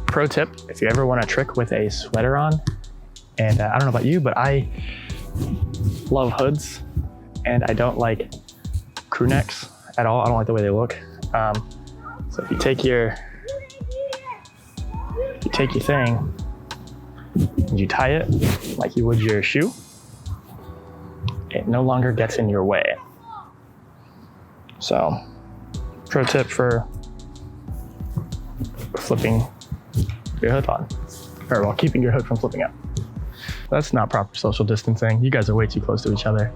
Pro tip, if you ever want to trick with a sweater on, and I don't know about you, but I love hoods and I don't like crew necks at all. I don't like the way they look. So if you take your thing and you tie it like you would your shoe, it no longer gets in your way. So, pro tip for flipping your hood on, or well, keeping your hood from flipping up. That's not proper social distancing. You guys are way too close to each other.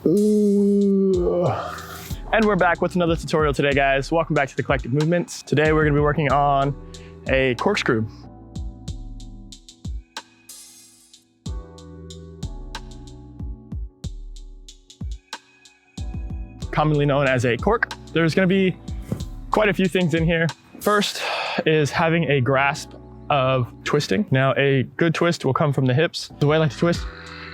Ooh. And we're back with another tutorial today, guys. Welcome back to the Collective Movements. Today we're gonna be working on a corkscrew. Commonly known as a cork. There's gonna be quite a few things in here. First is having a grasp of twisting. Now, a good twist will come from the hips. The way I like to twist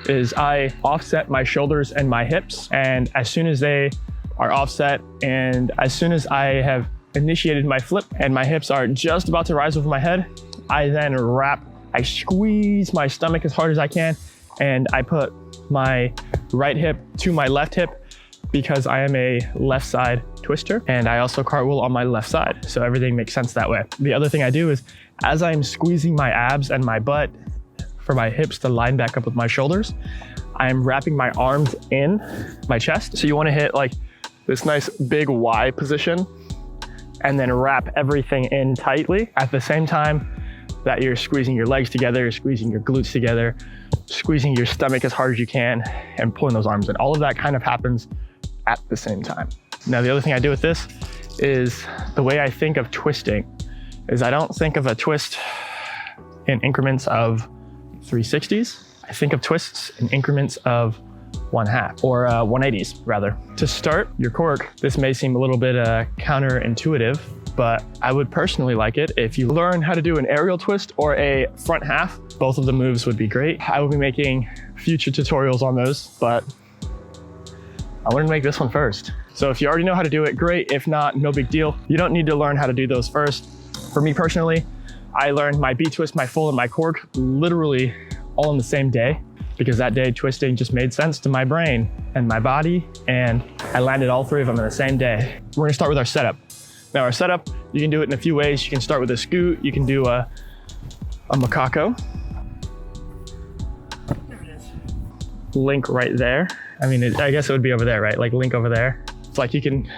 is I offset my shoulders and my hips, and as soon as they are offset and as soon as I have initiated my flip and my hips are just about to rise over my head, I then wrap, I squeeze my stomach as hard as I can, and I put my right hip to my left hip because I am a left side twister, and I also cartwheel on my left side. So everything makes sense that way. The other thing I do is as I'm squeezing my abs and my butt for my hips to line back up with my shoulders, I'm wrapping my arms in my chest. So you wanna hit like this nice big Y position and then wrap everything in tightly at the same time that you're squeezing your legs together, squeezing your glutes together, squeezing your stomach as hard as you can and pulling those arms in. All of that kind of happens at the same time. Now, the other thing I do with this is the way I think of twisting is I don't think of a twist in increments of 360s. I think of twists in increments of 1/2 or 180s rather. To start your cork, this may seem a little bit counterintuitive, but I would personally like it if you learn how to do an aerial twist or a front half. Both of the moves would be great. I will be making future tutorials on those, but I wanted to make this one first. So if you already know how to do it, great. If not, no big deal. You don't need to learn how to do those first. For me personally, I learned my B-twist, my full, and my cork literally all in the same day, because that day twisting just made sense to my brain and my body, and I landed all three of them in the same day. We're gonna start with our setup. Now our setup, you can do it in a few ways. You can start with a scoot, you can do a macaco. Link right there. I mean, I guess it would be over there, right? Like link over there. It's like you can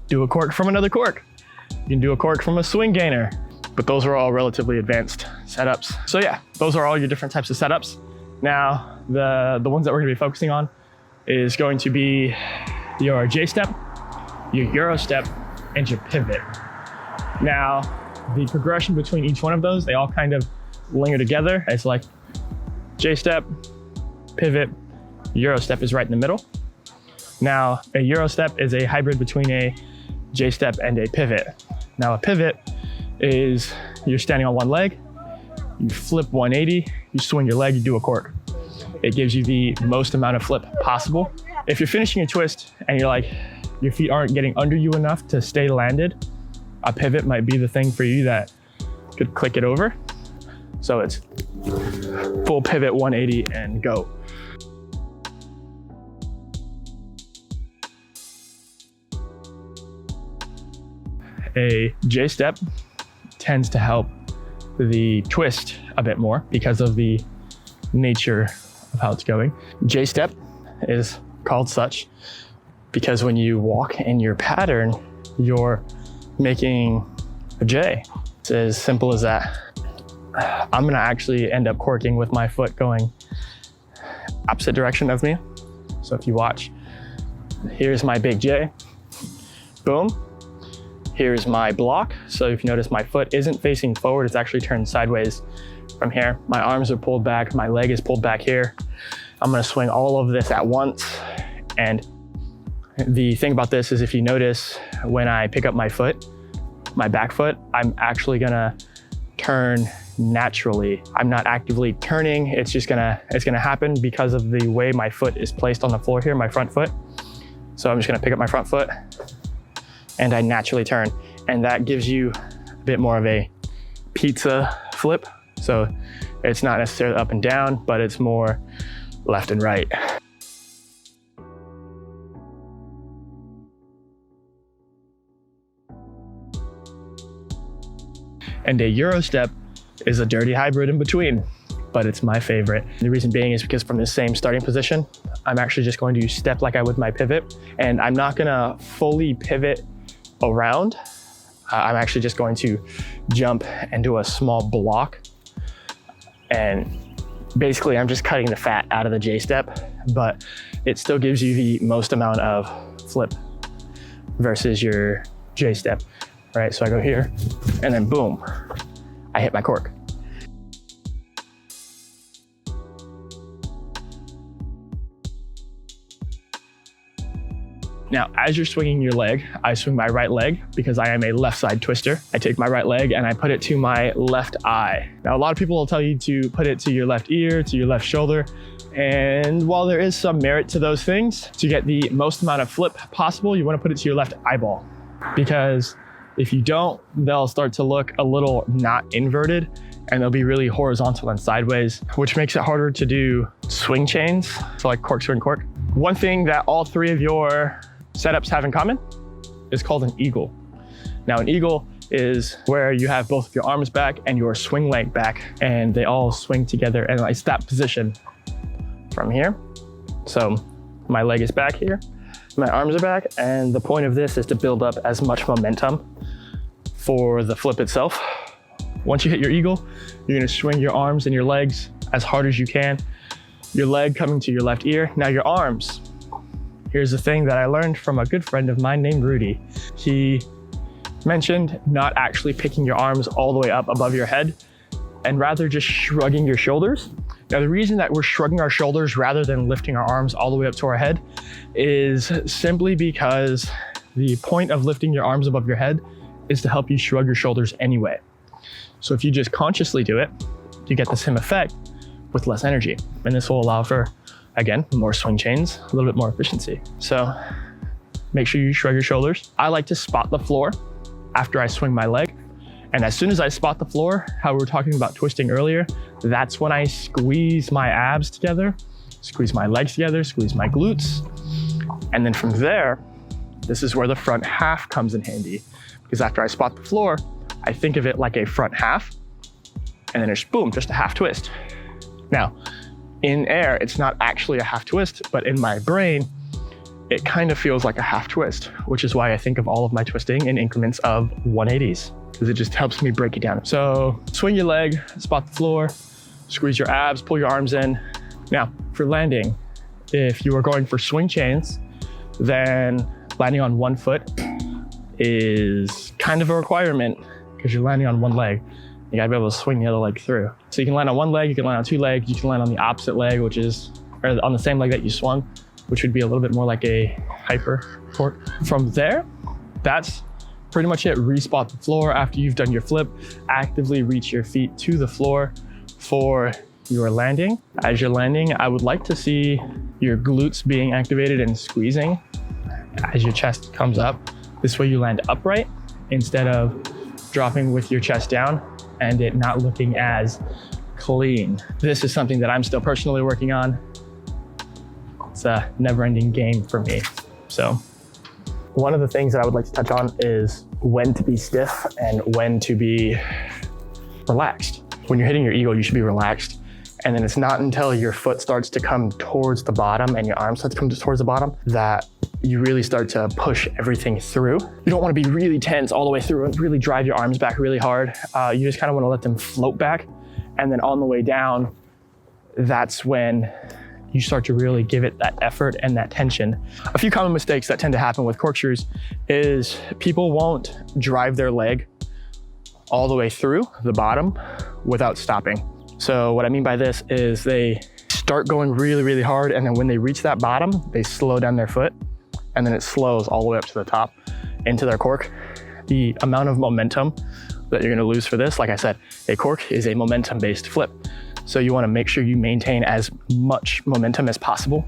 do a cork from another cork. You can do a cork from a swing gainer, but those are all relatively advanced setups. So yeah, those are all your different types of setups. Now, the ones that we're gonna be focusing on is going to be your J-step, your Euro step, and your pivot. Now, the progression between each one of those, they all kind of linger together. It's like J-step, pivot, Euro step is right in the middle. Now, a Euro step is a hybrid between a J-step and a pivot. Now, a pivot is you're standing on one leg, you flip 180, you swing your leg, you do a cork. It gives you the most amount of flip possible. If you're finishing a twist and you're like, your feet aren't getting under you enough to stay landed, a pivot might be the thing for you that could click it over. So it's full pivot 180 and go. A J-step tends to help the twist a bit more because of the nature of how it's going. J-step is called such because when you walk in your pattern, you're making a J. It's as simple as that. I'm gonna actually end up corking with my foot going opposite direction of me. So if you watch, here's my big J, boom. Here's my block. So if you notice, my foot isn't facing forward, it's actually turned sideways from here. My arms are pulled back, my leg is pulled back here. I'm gonna swing all of this at once. And the thing about this is if you notice, when I pick up my foot, my back foot, I'm actually gonna turn naturally. I'm not actively turning, it's gonna happen because of the way my foot is placed on the floor here, my front foot. So I'm just gonna pick up my front foot and I naturally turn. and that gives you a bit more of a pizza flip. So it's not necessarily up and down, but it's more left and right. And a Euro step is a dirty hybrid in between, but it's my favorite. The reason being is because from the same starting position, I'm actually just going to step like I would my pivot, and I'm not gonna fully pivot around. I'm actually just going to jump and do a small block. And basically I'm just cutting the fat out of the J step, but it still gives you the most amount of flip versus your J step. All right, so I go here and then boom, I hit my cork. Now, as you're swinging your leg, I swing my right leg because I am a left side twister. I take my right leg and I put it to my left eye. Now, a lot of people will tell you to put it to your left ear, to your left shoulder. And while there is some merit to those things, to get the most amount of flip possible, you want to put it to your left eyeball, because if you don't, they'll start to look a little not inverted and they'll be really horizontal and sideways, which makes it harder to do swing chains. So like corkscrew and cork. One thing that all three of your setups have in common is called an eagle. Now an eagle is where you have both of your arms back and your swing leg back, and they all swing together, and it's that position from here. So my leg is back here, my arms are back, and the point of this is to build up as much momentum for the flip itself. Once you hit your eagle, you're gonna swing your arms and your legs as hard as you can. Your leg coming to your left ear. Now your arms. Here's the thing that I learned from a good friend of mine named Rudy. He mentioned not actually picking your arms all the way up above your head and rather just shrugging your shoulders. Now the reason that we're shrugging our shoulders rather than lifting our arms all the way up to our head is simply because the point of lifting your arms above your head is to help you shrug your shoulders anyway. So if you just consciously do it, you get the same effect with less energy. And this will allow for, again, more swing chains, a little bit more efficiency. So make sure you shrug your shoulders. I like to spot the floor after I swing my leg. And as soon as I spot the floor, how we were talking about twisting earlier, that's when I squeeze my abs together, squeeze my legs together, squeeze my glutes. And then from there, this is where the front half comes in handy. Because after I spot the floor, I think of it like a front half, and then it's boom, just a half twist. Now, in air, it's not actually a half twist, but in my brain, it kind of feels like a half twist, which is why I think of all of my twisting in increments of 180s, because it just helps me break it down. So swing your leg, spot the floor, squeeze your abs, pull your arms in. Now, for landing, if you are going for swing chains, then landing on one foot is kind of a requirement because you're landing on one leg. You gotta be able to swing the other leg through. So you can land on one leg, you can land on two legs, you can land on the opposite leg, which is, or on the same leg that you swung, which would be a little bit more like a hyper cork. From there, that's pretty much it. Respot the floor after you've done your flip. Actively reach your feet to the floor for your landing. As you're landing, I would like to see your glutes being activated and squeezing as your chest comes up. This way you land upright instead of dropping with your chest down and it not looking as clean. This is something that I'm still personally working on. It's a never-ending game for me. So one of the things that I would like to touch on is when to be stiff and when to be relaxed. When you're hitting your eagle, you should be relaxed. And then it's not until your foot starts to come towards the bottom and your arm starts to come towards the bottom that you really start to push everything through. You don't want to be really tense all the way through and really drive your arms back really hard. You just kind of want to let them float back. And then on the way down, that's when you start to really give it that effort and that tension. A few common mistakes that tend to happen with corkscrews is people won't drive their leg all the way through the bottom without stopping. So what I mean by this is they start going really, really hard, and then when they reach that bottom, they slow down their foot, and then it slows all the way up to the top into their cork. The amount of momentum that you're gonna lose for this, like I said, a cork is a momentum-based flip. So you wanna make sure you maintain as much momentum as possible.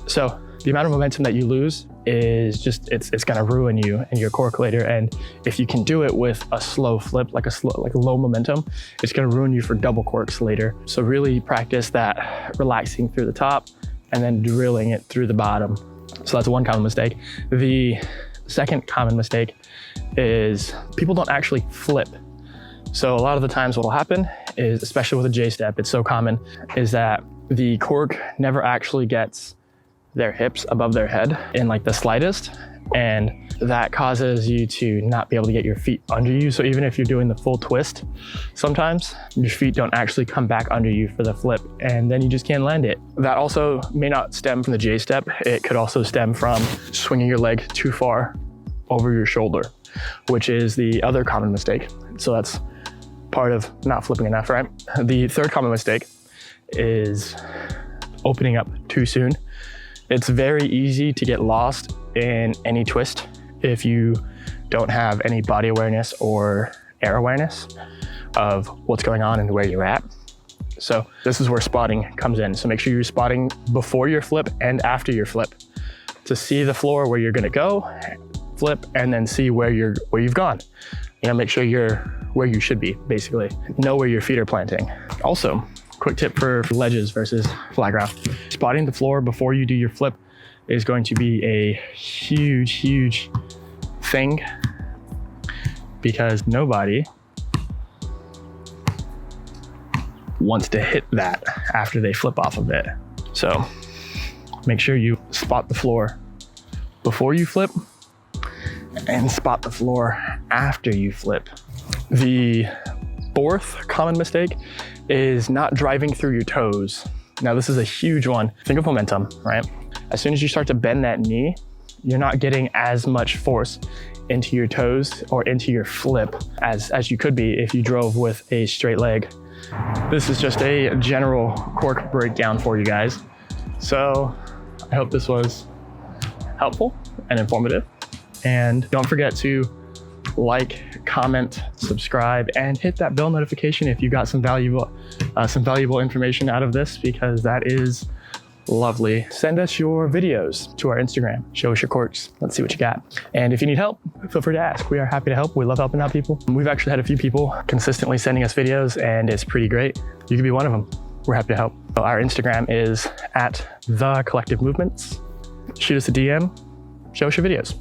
So the amount of momentum that you lose is just, it's gonna ruin you and your cork later. And if you can do it with a slow flip, like a low momentum, it's gonna ruin you for double corks later. So really practice that relaxing through the top and then drilling it through the bottom. So that's one common mistake. The second common mistake is people don't actually flip. So a lot of the times what will happen is, especially with a J step, it's so common, is that the cork never actually gets their hips above their head in like the slightest. And that causes you to not be able to get your feet under you. So even if you're doing the full twist, sometimes your feet don't actually come back under you for the flip, and then you just can't land it. That also may not stem from the J step. It could also stem from swinging your leg too far over your shoulder, which is the other common mistake. So that's part of not flipping enough, right? The third common mistake is opening up too soon. It's very easy to get lost in any twist if you don't have any body awareness or air awareness of what's going on and where you're at. So this is where spotting comes in. So make sure you're spotting before your flip and after your flip to see the floor where you're gonna go, flip, and then see where you've gone. You know, make sure you're where you should be, basically. Know where your feet are planting. Also, quick tip for ledges versus flat ground. Spotting the floor before you do your flip is going to be a huge, huge thing, because nobody wants to hit that after they flip off of it. So make sure you spot the floor before you flip and spot the floor after you flip. The fourth common mistake is not driving through your toes. Now this is a huge one. Think of momentum, right? As soon as you start to bend that knee, you're not getting as much force into your toes or into your flip as you could be if you drove with a straight leg. This is just a general cork breakdown for you guys. So I hope this was helpful and informative. And don't forget to like, comment, subscribe, and hit that bell notification if you got some valuable information out of this, because that is lovely. Send us your videos to our Instagram. Show us your corks. Let's see what you got. And if you need help, feel free to ask. We are happy to help. We love helping out people. We've actually had a few people consistently sending us videos, and it's pretty great. You could be one of them. We're happy to help. So our Instagram is @TheCollectiveMovements. Shoot us a DM. Show us your videos.